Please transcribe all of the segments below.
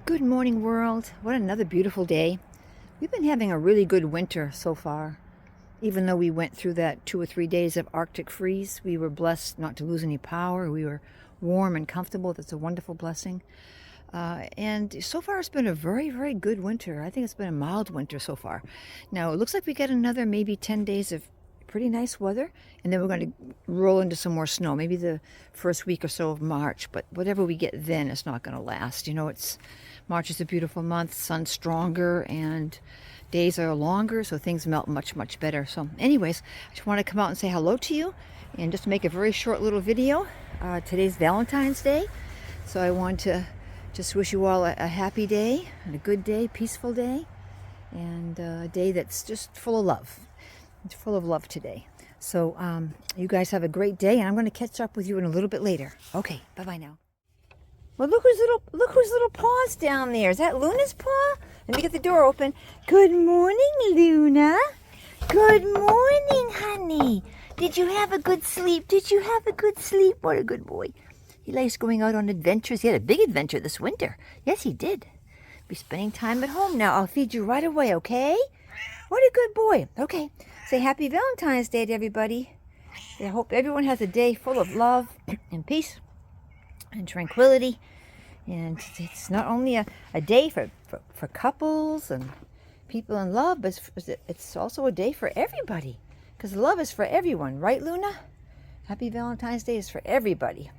Good morning, world. What another beautiful day. We've been having a really good winter so far. Even though we went through that 2 or 3 days of Arctic freeze, we were blessed not to lose any power. We were warm and comfortable. That's a wonderful blessing. And so far, it's been a very, very good winter. I think it's been a mild winter so far. Now, it looks like we get another maybe 10 days of pretty nice weather, and then we're going to roll into some more snow, maybe the first week or so of March. But whatever we get then, it's not going to last. You know, March is a beautiful month, sun's stronger, and days are longer, so things melt much, much better. So anyways, I just want to come out and say hello to you and just make a very short little video. Today's Valentine's Day, so I want to just wish you all a happy day and a good day, peaceful day, and a day that's just full of love. It's full of love today. So you guys have a great day, and I'm going to catch up with you in a little bit later. Okay, bye-bye now. Well, look whose little paw's down there. Is that Luna's paw? Let me get the door open. Good morning, Luna. Good morning, honey. Did you have a good sleep? Did you have a good sleep? What a good boy. He likes going out on adventures. He had a big adventure this winter. Yes, he did. Be spending time at home now. I'll feed you right away, okay? What a good boy. Okay. Say happy Valentine's Day to everybody. I hope everyone has a day full of love and peace and tranquility. And it's not only a day for couples and people in love, but it's also a day for everybody. Because love is for everyone, right, Luna? Happy Valentine's Day is for everybody.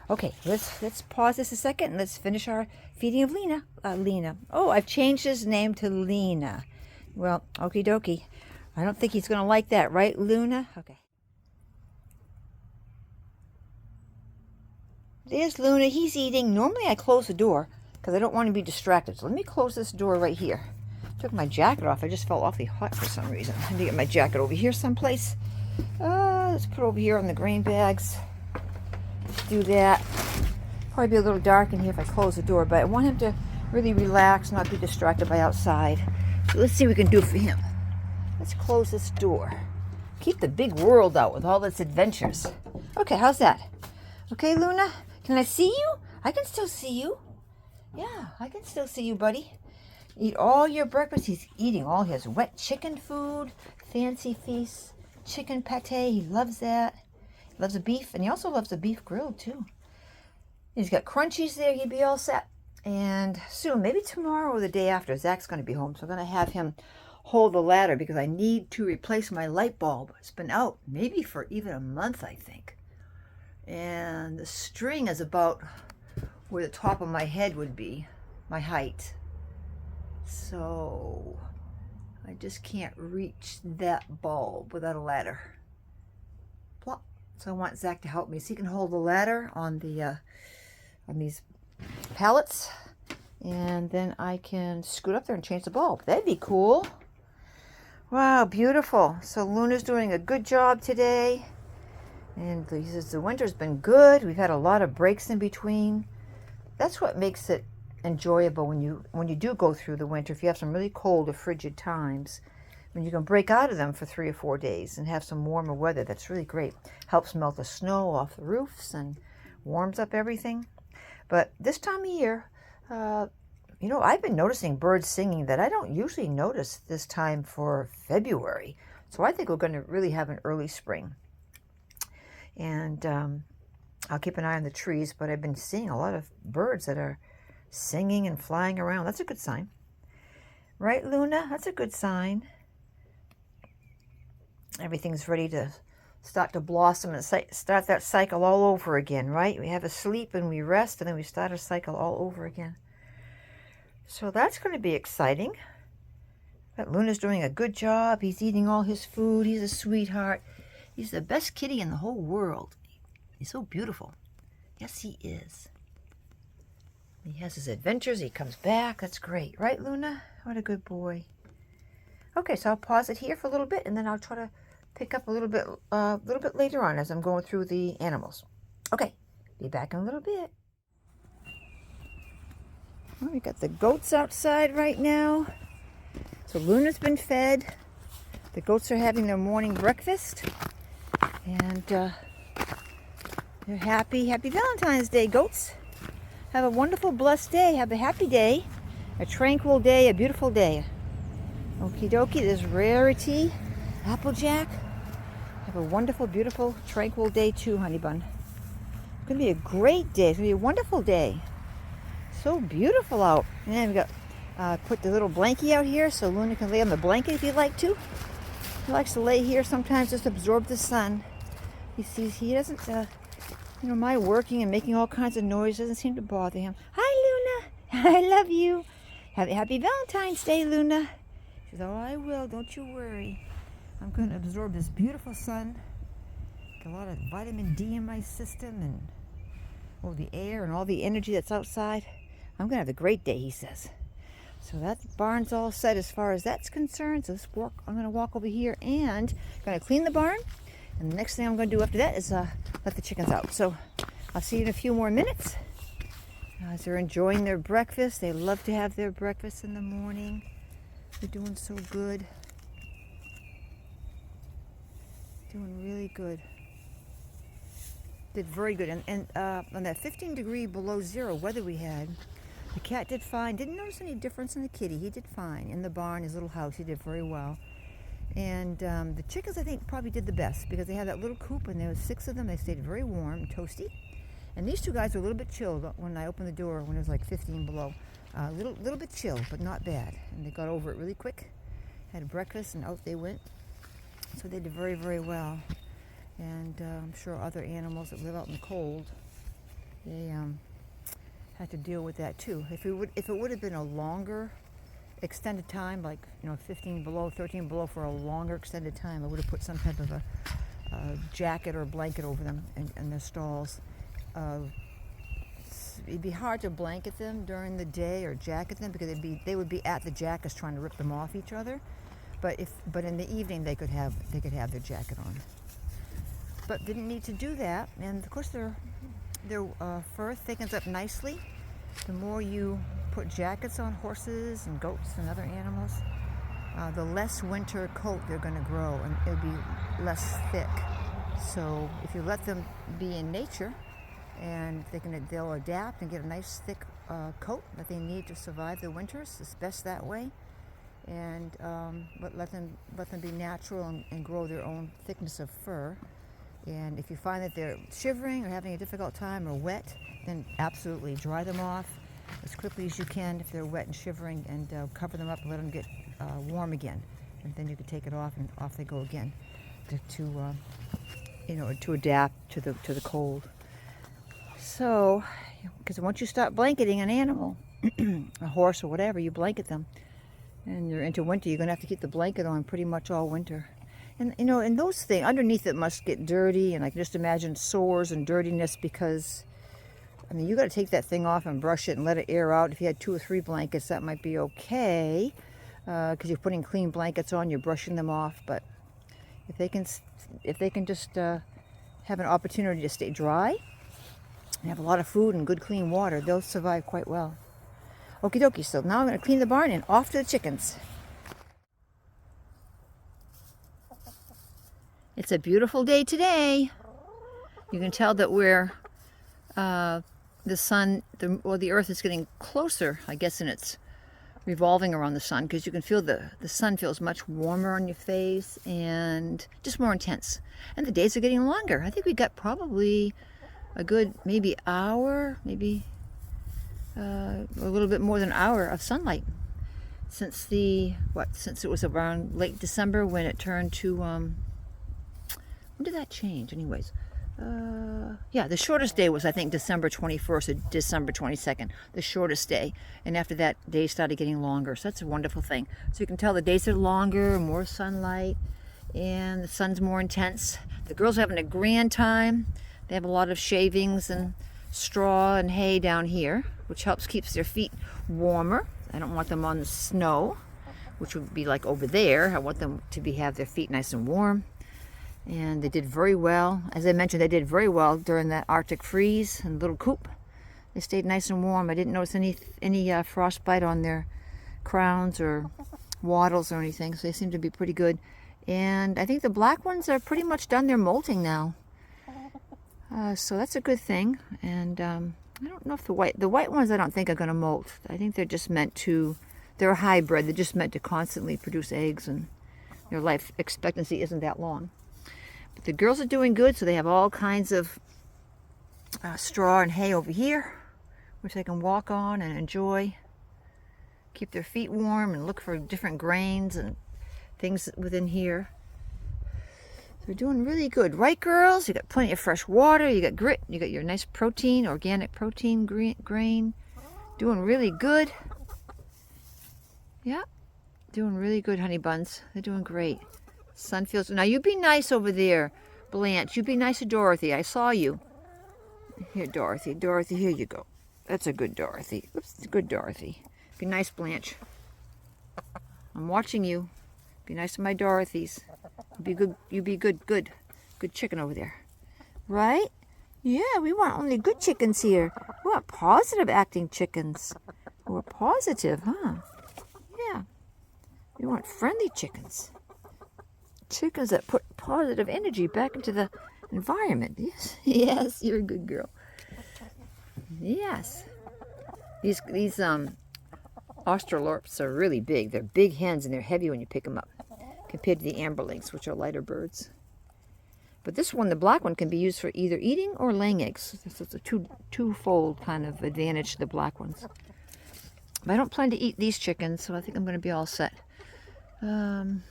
Okay, let's pause this a second and let's finish our feeding of Lena. Oh, I've changed his name to Lena. Well, okie dokie. I don't think he's going to like that, right, Luna? Okay. There's Luna. He's eating. Normally I close the door because I don't want to be distracted. So let me close this door right here. Took my jacket off. I just felt awfully hot for some reason. I need to get my jacket over here someplace. Let's put it over here on the grain bags. Let's do that. Probably be a little dark in here if I close the door, but I want him to really relax, not be distracted by outside. So let's see what we can do for him. Let's close this door. Keep the big world out with all its adventures. Okay, how's that? Okay, Luna? Can I see you? I can still see you. Yeah, I can still see you, buddy. Eat all your breakfast. He's eating all his wet chicken food, fancy feasts, chicken pate. He loves that. He loves the beef, and he also loves the beef grilled, too. He's got crunchies there. He'd be all set. And soon, maybe tomorrow or the day after, Zach's going to be home, so I'm going to have him hold the ladder because I need to replace my light bulb. It's been out maybe for even a month, I think. And the string is about where the top of my head would be, my height. So I just can't reach that bulb without a ladder. Plop. So I want Zach to help me so he can hold the ladder on these pallets, and then I can scoot up there and change the bulb. That'd be cool. Wow, beautiful. So Luna's doing a good job today. And he says the winter's been good. We've had a lot of breaks in between. That's what makes it enjoyable when you do go through the winter. If you have some really cold or frigid times, when you can break out of them for 3 or 4 days and have some warmer weather, that's really great. Helps melt the snow off the roofs and warms up everything. But this time of year, I've been noticing birds singing that I don't usually notice this time for February. So I think we're going to really have an early spring. And I'll keep an eye on the trees, but I've been seeing a lot of birds that are singing and flying around. That's a good sign. Right, Luna? That's a good sign. Everything's ready to start to blossom and start that cycle all over again, right? We have a sleep and we rest, and then we start a cycle all over again. So that's going to be exciting. But Luna's doing a good job. He's eating all his food. He's a sweetheart. He's the best kitty in the whole world. He's so beautiful. Yes, he is. He has his adventures. He comes back. That's great. Right, Luna? What a good boy. Okay, so I'll pause it here for a little bit, and then I'll try to pick up a little bit later on as I'm going through the animals. Okay, be back in a little bit. Well, we got the goats outside right now. So Luna's been fed. The goats are having their morning breakfast. And they're happy. Happy Valentine's Day, goats. Have a wonderful, blessed day. Have a happy day. A tranquil day, a beautiful day. Okie dokie, there's Rarity, Applejack. Have a wonderful, beautiful, tranquil day too, honey bun. It's going to be a great day. It's going to be a wonderful day. So beautiful out. And then we got put the little blankie out here so Luna can lay on the blanket if you'd like to. He likes to lay here sometimes, just absorb the sun. He doesn't, mind working and making all kinds of noise. Doesn't seem to bother him. Hi, Luna. I love you. Happy Valentine's Day, Luna. She says, oh, I will. Don't you worry. I'm going to absorb this beautiful sun. Get a lot of vitamin D in my system and the air and all the energy that's outside. I'm going to have a great day, he says. So that barn's all set as far as that's concerned. So I'm going to walk over here and going to clean the barn. And the next thing I'm going to do after that is let the chickens out. So I'll see you in a few more minutes. As they're enjoying their breakfast. They love to have their breakfast in the morning. They're doing so good. Doing really good. Did very good. And on that 15 degree below zero weather we had, the cat did fine. Didn't notice any difference in the kitty. He did fine. In the barn, his little house, he did very well. And the chickens, I think, probably did the best because they had that little coop and there was 6 of them. They stayed very warm and toasty. And these 2 guys were a little bit chilled when I opened the door when it was like 15 below. A little bit chilled, but not bad. And they got over it really quick. Had breakfast and out they went. So they did very, very well. And I'm sure other animals that live out in the cold, they had to deal with that too. If it would have been a longer extended time, like 15 below, 13 below for a longer extended time, I would have put some type of a jacket or a blanket over them in their stalls. It'd be hard to blanket them during the day or jacket them because they would be at the jackets trying to rip them off each other. But in the evening they could have their jacket on. But didn't need to do that, and of course their fur thickens up nicely. The more you put jackets on horses and goats and other animals, the less winter coat they're going to grow, and it'll be less thick. So if you let them be in nature, and they'll adapt and get a nice thick coat that they need to survive the winters. It's best that way, and but let them be natural and grow their own thickness of fur. And if you find that they're shivering or having a difficult time or wet, then absolutely dry them off as quickly as you can if they're wet and shivering, and cover them up and let them get warm again. And then you can take it off and off they go again to adapt to the cold. So, because once you start blanketing an animal, a horse or whatever, you blanket them, and you're into winter, you're going to have to keep the blanket on pretty much all winter. And and those things underneath it must get dirty, and I can just imagine sores and dirtiness because, you got to take that thing off and brush it and let it air out. If you had 2 or 3 blankets, that might be okay, because you're putting clean blankets on, you're brushing them off. But if they can just have an opportunity to stay dry and have a lot of food and good clean water, they'll survive quite well. Okie dokie, so now I'm going to clean the barn and off to the chickens. It's a beautiful day today. You can tell that the earth is getting closer, I guess, and it's revolving around the sun, because you can feel the sun feels much warmer on your face and just more intense. And the days are getting longer. I think we got probably a good maybe hour, maybe a little bit more than an hour of sunlight since it was around late December when it turned to when did that change anyways? The shortest day was, I think, December 21st or December 22nd, the shortest day. And after that, days started getting longer. So that's a wonderful thing. So you can tell the days are longer, more sunlight, and the sun's more intense. The girls are having a grand time. They have a lot of shavings and straw and hay down here, which keeps their feet warmer. I don't want them on the snow, which would be like over there. I want them to have their feet nice and warm. And they did very well. As I mentioned, they did very well during that Arctic freeze and little coop. They stayed nice and warm. I didn't notice any frostbite on their crowns or wattles or anything, so they seem to be pretty good. And I think the black ones are pretty much done their molting now. So that's a good thing. And I don't know if the white ones I don't think are going to molt. I think they're just meant to, they're a hybrid. They're just meant to constantly produce eggs, and their life expectancy isn't that long. But the girls are doing good, so they have all kinds of straw and hay over here, which they can walk on and enjoy. Keep their feet warm and look for different grains and things within here. They're doing really good, right, girls? You got plenty of fresh water. You got grit. You got your nice protein, organic protein grain. Doing really good. Yeah, doing really good, honey buns. They're doing great. Sun feels. Now you be nice over there, Blanche. You be nice to Dorothy. I saw you. Here, Dorothy. Dorothy, here you go. That's a good Dorothy. Oops, good Dorothy. Be nice, Blanche. I'm watching you. Be nice to my Dorothys. Be good. You be good. Good chicken over there. Right? Yeah, we want only good chickens here. We want positive acting chickens. We're positive, huh? Yeah. We want friendly chickens. Chickens that put positive energy back into the environment. Yes. Yes, you're a good girl. Yes. These Australorps are really big. They're big hens and they're heavy when you pick them up, compared to the amberlings, which are lighter birds. But this one, the black one, can be used for either eating or laying eggs. So it's a twofold kind of advantage to the black ones. But I don't plan to eat these chickens, so I think I'm going to be all set. Yep,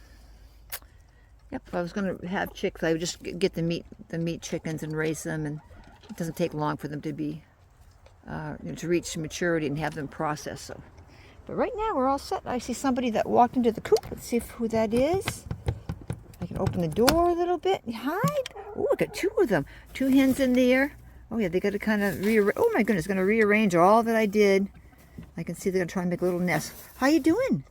I was going to have chicks. I would just get the meat chickens and raise them, and it doesn't take long for them to be to reach maturity and have them processed. So. But right now we're all set. I see somebody that walked into the coop. Let's see who that is. I can open the door a little bit. Hi. Oh, I got two of them. Two hens in there. Oh yeah, they got to kind of rearrange. Oh my goodness, going to rearrange all that I did. I can see they're going to try and make a little nest. How you doing?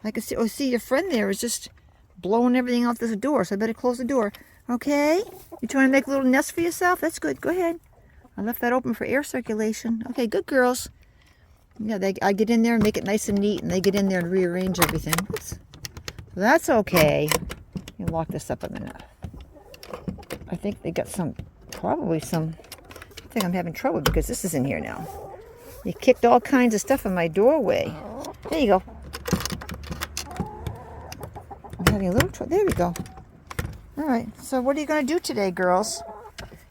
I can see. Oh, see your friend there is just blowing everything out this door. So I better close the door. Okay. You trying to make a little nest for yourself? That's good. Go ahead. I left that open for air circulation. Okay, good girls. Yeah, I get in there and make it nice and neat, and they get in there and rearrange everything. Oops. That's okay. You lock this up a minute. I think they got probably some. I think I'm having trouble because this is in here now. You kicked all kinds of stuff in my doorway. There you go. I'm having a little trouble. There we go. All right. So what are you going to do today, girls?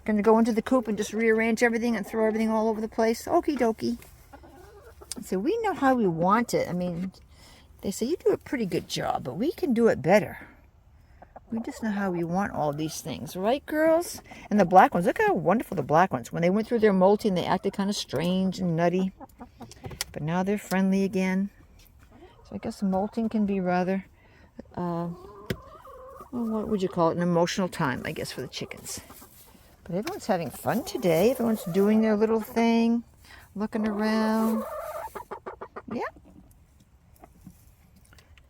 Going to go into the coop and just rearrange everything and throw everything all over the place? Okie dokie. So we know how we want it. I mean, they say you do a pretty good job, but we can do it better. We just know how we want all these things, right, girls? And the black ones, look how wonderful the black ones. When they went through their molting, they acted kind of strange and nutty. But now they're friendly again. So I guess molting can be rather, well, what would you call it? An emotional time, I guess, for the chickens. But everyone's having fun today. Everyone's doing their little thing, looking around. Yeah.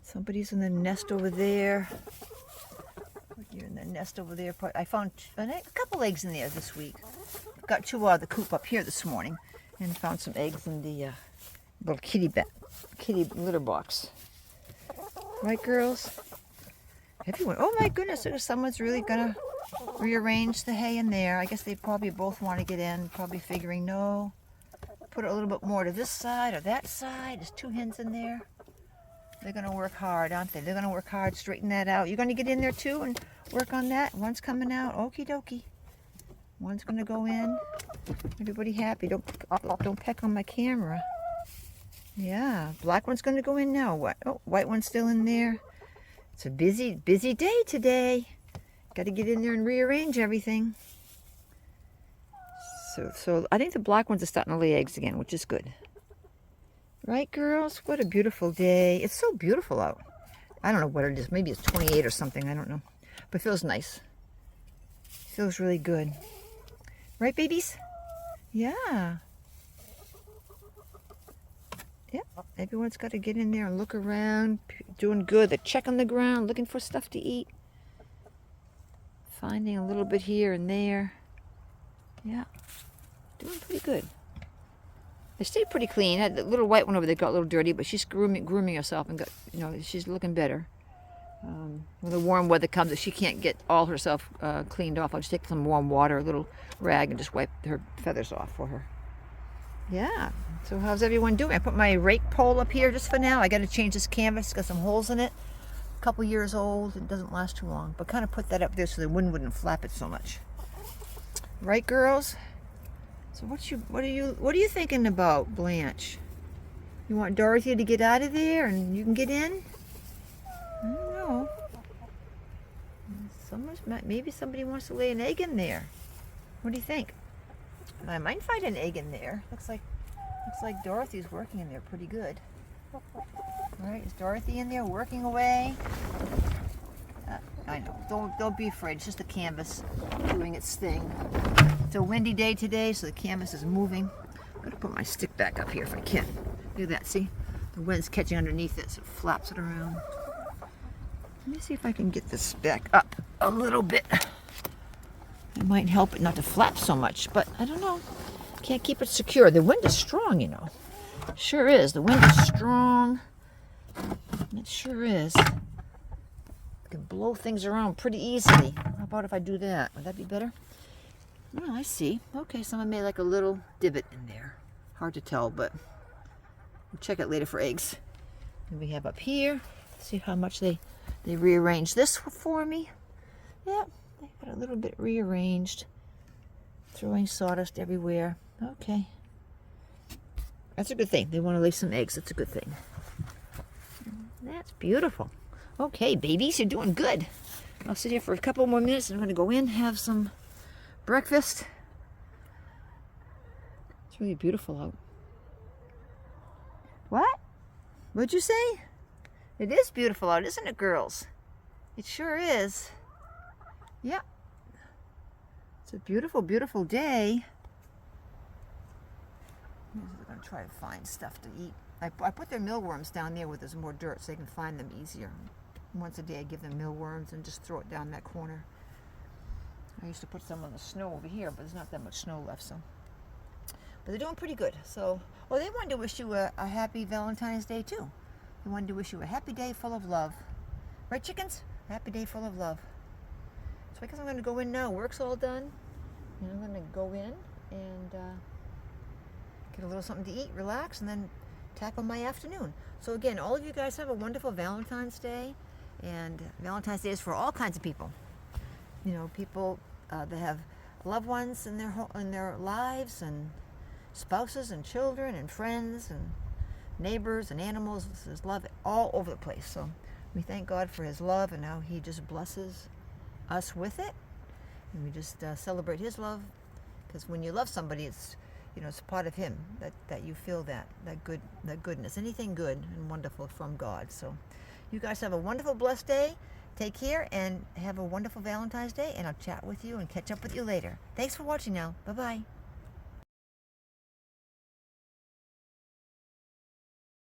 Somebody's in the nest over there. You're in the nest over there. I found a couple eggs in there this week. Got two out of the coop up here this morning, and found some eggs in the little kitty litter box. Right, girls? Everyone. Oh my goodness! Someone's really gonna rearrange the hay in there. I guess they probably both want to get in. Probably figuring no. Put it a little bit more to this side or that side. There's two hens in there. They're going to work hard, aren't they? They're going to work hard, straighten that out. You're going to get in there too and work on that? One's coming out. Okie dokie. One's going to go in. Everybody happy. Don't peck on my camera. Yeah. Black one's going to go in now. What? Oh, white one's still in there. It's a busy day today. Got to get in there and rearrange everything. So I think the black ones are starting to lay eggs again, which is good. Right, girls? What a beautiful day. It's so beautiful out. I don't know what it is. Maybe it's 28 or something. I don't know. But it feels nice. It feels really good. Right, babies? Yeah. Yep. Everyone's got to get in there and look around. Doing good. They're checking the ground, looking for stuff to eat. Finding a little bit here and there. Yeah. Doing pretty good. They stayed pretty clean. Had the little white one over there got a little dirty, but she's grooming herself and got, she's looking better. When the warm weather comes, if she can't get all herself cleaned off, I'll just take some warm water, a little rag, and just wipe her feathers off for her. Yeah. So how's everyone doing? I put my rake pole up here just for now. I got to change this canvas. Got some holes in it. A couple years old. It doesn't last too long. But kind of put that up there so the wind wouldn't flap it so much. Right, girls? So what are you thinking about, Blanche? You want Dorothy to get out of there and you can get in? I don't know. Maybe somebody wants to lay an egg in there. What do you think? I might find an egg in there. Looks like Dorothy's working in there pretty good. All right, is Dorothy in there working away? I know. Don't be afraid. It's just the canvas doing its thing. It's a windy day today, so the canvas is moving. I'm gonna put my stick back up here if I can. Look at that. See, the wind's catching underneath it, so it flaps it around. Let me see if I can get this back up a little bit. It might help it not to flap so much, but I don't know. Can't keep it secure. The wind is strong, you know. Sure is. The wind is strong. It sure is. Can blow things around pretty easily. How about if I do that? Would that be better? Oh, I see. Okay, someone made like a little divot in there. Hard to tell, but we'll check it later for eggs. And we have up here. See how much they rearranged this for me. Yeah, they got a little bit rearranged. Throwing sawdust everywhere. Okay. That's a good thing. They want to lay some eggs. That's a good thing. That's beautiful. Okay, babies, you're doing good. I'll sit here for a couple more minutes and I'm going to go in, have some breakfast. It's really beautiful out. What? What'd you say? It is beautiful out, isn't it, girls? It sure is. Yeah. It's a beautiful, beautiful day. I'm going to try to find stuff to eat. I put their mealworms down there where there's more dirt so they can find them easier. Once a day I give them mealworms and just throw it down that corner. I used to put some on the snow over here, but there's not that much snow left, so. But they're doing pretty good. So, oh, they wanted to wish you a happy Valentine's Day too. They wanted to wish you a happy day full of love. Right, chickens? Happy day full of love. So I guess I'm going to go in now. Work's all done. And I'm going to go in and get a little something to eat, relax, and then tackle my afternoon. So again, all of you guys have a wonderful Valentine's Day. And Valentine's Day is for all kinds of people. You know, people that have loved ones in their lives, and spouses and children and friends and neighbors and animals. There's love all over the place. So we thank God for His love and how He just blesses us with it. And we just celebrate His love, because when you love somebody, it's, you know, it's part of Him that you feel that goodness, anything good and wonderful from God. So you guys have a wonderful, blessed day. Take care and have a wonderful Valentine's Day, and I'll chat with you and catch up with you later. Thanks for watching now. Bye-bye.